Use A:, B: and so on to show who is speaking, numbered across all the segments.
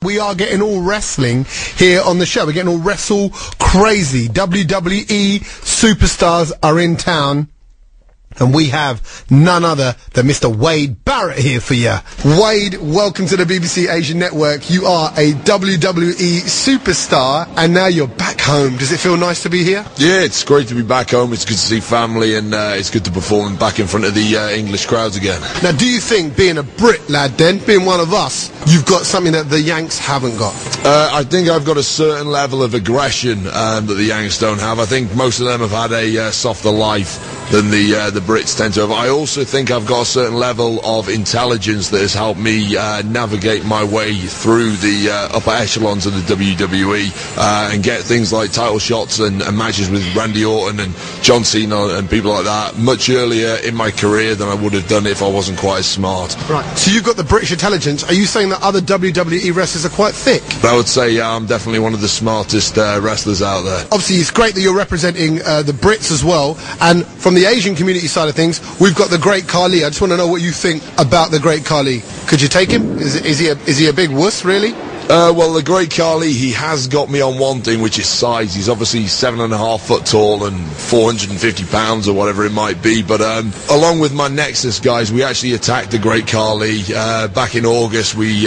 A: we are getting all wrestling here on the show. We're getting all wrestle crazy. WWE superstars are in town. And we have none other than Mr. Wade Barrett here for you. Wade, welcome to the BBC Asian Network. You are a WWE superstar, and now you're back home. Does it feel nice to be here?
B: Yeah, it's great to be back home. It's good to see family, and it's good to perform back in front of the English crowds again.
A: Now, do you think, being a Brit lad then, being one of us, you've got something that the Yanks haven't got?
B: I think I've got a certain level of aggression that the Yanks don't have. I think most of them have had a softer life than the Brits tend to have. I also think I've got a certain level of intelligence that has helped me navigate my way through the upper echelons of the WWE and get things like title shots and matches with Randy Orton and John Cena and people like that much earlier in my career than I would have done if I wasn't quite as smart.
A: Right, so you've got the British intelligence. Are you saying that other WWE wrestlers are quite thick?
B: I would say, yeah, I'm definitely one of the smartest wrestlers out there.
A: Obviously, it's great that you're representing the Brits as well, and from the Asian community side of things, we've got the Great Khali. I just want to know what you think about the Great Khali. Could you take him? Is he a big wuss, really?
B: Well, the Great Khali, he has got me on one thing, which is size. He's obviously 7.5 foot tall and 450 pounds or whatever it might be. But along with my Nexus guys, we actually attacked the Great Khali back in August. We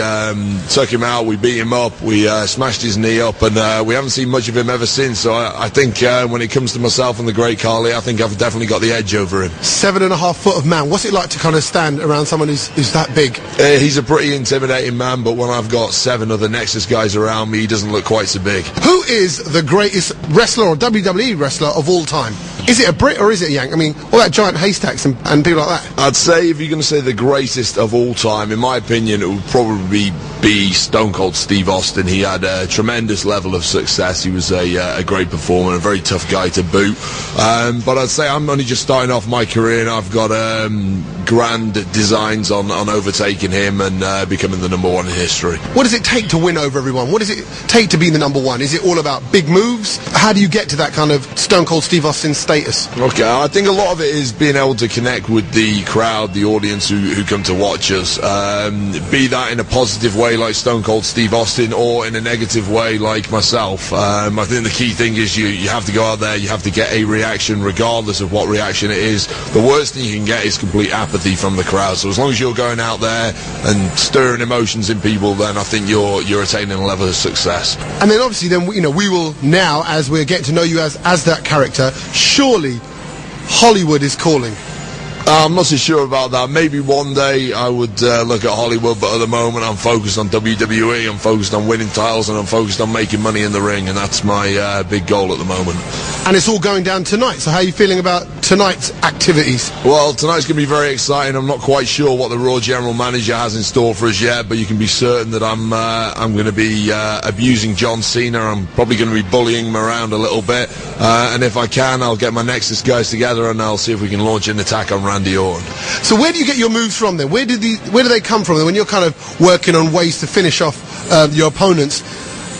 B: took him out, we beat him up, we smashed his knee up, and we haven't seen much of him ever since. So I think when it comes to myself and the Great Khali, I think I've definitely got the edge over him.
A: 7.5 foot of man. What's it like to kind of stand around someone who's that big?
B: He's a pretty intimidating man, but when I've got 7 other Nexus guys around me, he doesn't look quite so big.
A: Who is the greatest wrestler or WWE wrestler of all time? Is it a Brit or is it a Yank? I mean, all that giant haystacks and people like that.
B: I'd say if you're going to say the greatest of all time, in my opinion, it would probably be Stone Cold Steve Austin. He had a tremendous level of success. He was a great performer, a very tough guy to boot. But I'd say I'm only just starting off my career, and I've got grand designs on overtaking him and becoming the #1 in history.
A: What does it take to win over everyone? What does it take to be the #1? Is it all about big moves? How do you get to that kind of Stone Cold Steve Austin status?
B: Okay, I think a lot of it is being able to connect with the crowd, the audience who come to watch us. Be that in a positive way like Stone Cold Steve Austin, or in a negative way like myself. I think the key thing is you have to go out there, you have to get a reaction regardless of what reaction it is. The worst thing you can get is complete apathy from the crowd. So as long as you're going out there and stirring emotions in people, then I think you're attaining a level of success.
A: And then obviously then, we will now, as we're getting to know you as that character, surely Hollywood is calling.
B: I'm not so sure about that. Maybe one day I would look at Hollywood, but at the moment I'm focused on WWE, I'm focused on winning titles, and I'm focused on making money in the ring, and that's my big goal at the moment.
A: And it's all going down tonight, so how are you feeling about tonight's activities?
B: Well, tonight's going to be very exciting. I'm not quite sure what the Raw General Manager has in store for us yet, but you can be certain that I'm going to be abusing John Cena. I'm probably going to be bullying him around a little bit, and if I can, I'll get my Nexus guys together and I'll see if we can launch an attack on Randy Orton.
A: So where do you get your moves from then? Where do they come from then? When you're kind of working on ways to finish off your opponents,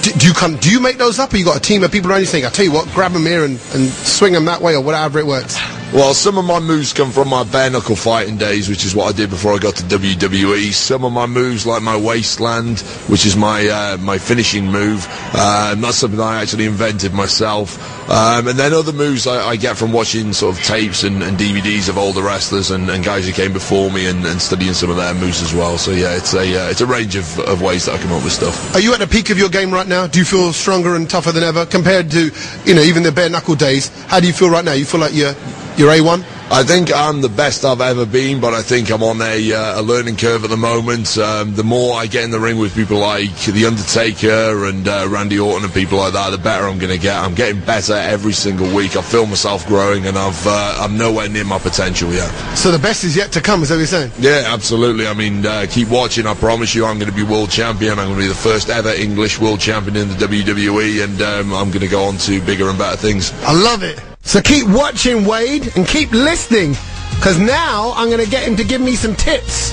A: do you make those up, or you got a team of people around you saying, I tell you what, grab them here and swing them that way, or whatever it works?
B: Well, some of my moves come from my bare knuckle fighting days, which is what I did before I got to WWE. Some of my moves, like my wasteland, which is my finishing move, that's something I actually invented myself. And then other moves I get from watching sort of tapes and DVDs of older wrestlers and guys who came before me and studying some of their moves as well. So yeah, it's a range of ways that I come up with stuff.
A: Are you at the peak of your game right now? Do you feel stronger and tougher than ever compared to, even the bare knuckle days? How do you feel right now? You feel like you're A1?
B: I think I'm the best I've ever been, but I think I'm on a learning curve at the moment. The more I get in the ring with people like The Undertaker and Randy Orton and people like that, the better I'm going to get. I'm getting better every single week. I feel myself growing, and I'm nowhere near my potential yet. So the best is yet to come, is that what you're saying? Yeah, absolutely. I mean, keep watching. I promise you I'm going to be world champion. I'm going to be the first ever English world champion in the WWE, and I'm going to go on to bigger and better things. I love it. So keep watching, Wade, and keep listening, because now I'm going to get him to give me some tips.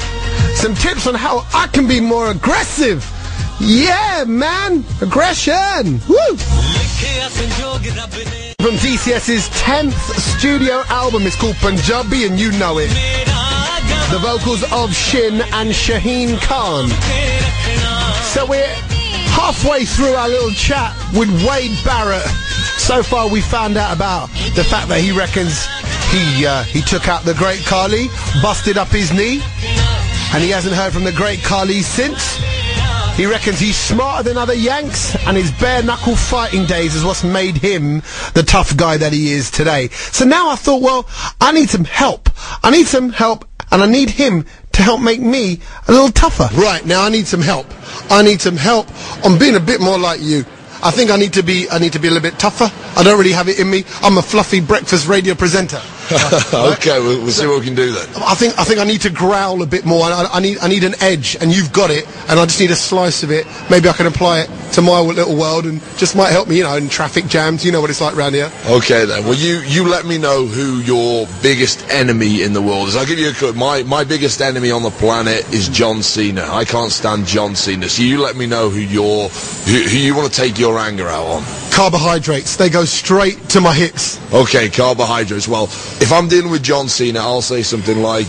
B: Some tips on how I can be more aggressive. Yeah, man. Aggression. Woo! From DCS's 10th studio album, it's called Punjabi, and you know it. The vocals of Shin and Shaheen Khan. So we're
A: halfway through our little chat with Wade Barrett. So far we found out about the fact that he reckons he took out the great Carly, busted up his knee, and he hasn't heard from the great Carly since. He reckons he's smarter than other Yanks, and his bare-knuckle fighting days is what's made him the tough guy that he is today. So now I thought, well, I need some help. I need some help, and I need him to help make me a little tougher. Right, now I need some help. I need some help on being a bit more like you. I think I need to be a little bit tougher. I don't really have it in me. I'm a fluffy breakfast radio presenter.
B: Okay, we'll see what we can do then.
A: I think I need to growl a bit more. I need an edge, and you've got it, and I just need a slice of it. Maybe I can apply it to my little world, and just might help me, you know, in traffic jams. You know what it's like around here.
B: Okay then. Well, you let me know who your biggest enemy in the world is. I'll give you a clue. My biggest enemy on the planet is John Cena. I can't stand John Cena. So you let me know who you want to take your anger out on.
A: Carbohydrates. They go straight to my hits.
B: Okay, carbohydrates. Well, if I'm dealing with John Cena, I'll say something like,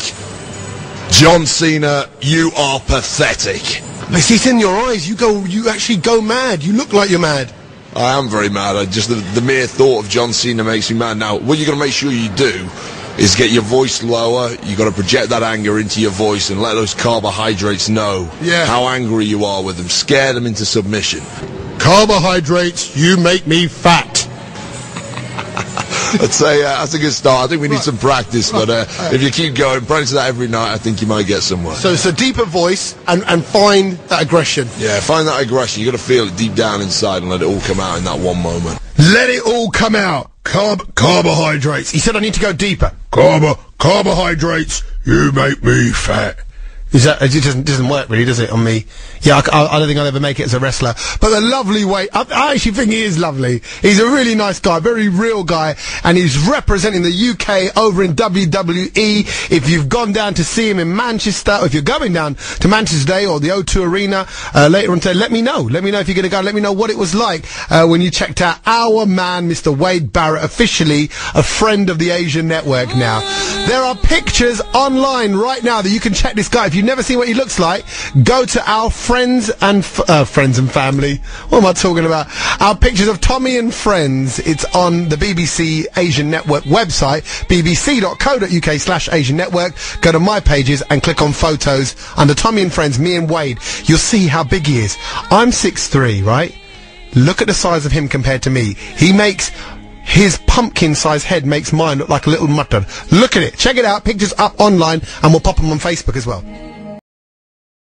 B: John Cena, you are pathetic.
A: But see, it's in your eyes. You actually go mad. You look like you're mad.
B: I am very mad. Just the mere thought of John Cena makes me mad. Now, what you're going to make sure you do is get your voice lower. You've got to project that anger into your voice and let those carbohydrates know how angry you are with them. Scare them into submission.
A: Carbohydrates, you make me fat.
B: I'd say that's a good start. I think we need some practice, but if you keep going, practice that every night, I think you might get somewhere.
A: So it's a deeper voice and find that aggression.
B: Yeah, find that aggression. You've got to feel it deep down inside and let it all come out in that one moment.
A: Let it all come out. Carbohydrates. He said I need to go deeper. Carbohydrates, you make me fat. Is that, it doesn't work really, does it, on me? Yeah, I don't think I'll ever make it as a wrestler. But the lovely way, I actually think he is lovely. He's a really nice guy, very real guy, and he's representing the UK over in WWE. If you've gone down to see him in Manchester, or if you're going down to Manchester today or the O2 Arena later on today, let me know. Let me know if you're going to go. Let me know what it was like when you checked out our man, Mr. Wade Barrett, officially a friend of the Asian Network now. There are pictures online right now that you can check this guy. If you've never seen what he looks like, go to our friends and family. What am I talking about? Our pictures of Tommy and Friends. It's on the BBC Asian Network website, bbc.co.uk/Asian Network. Go to my pages and click on photos under Tommy and Friends, me and Wade. You'll see how big he is. I'm 6'3", right? Look at the size of him compared to me. His pumpkin-sized head makes mine look like a little mutton. Look at it. Check it out. Pictures up online, and we'll pop them on Facebook as well.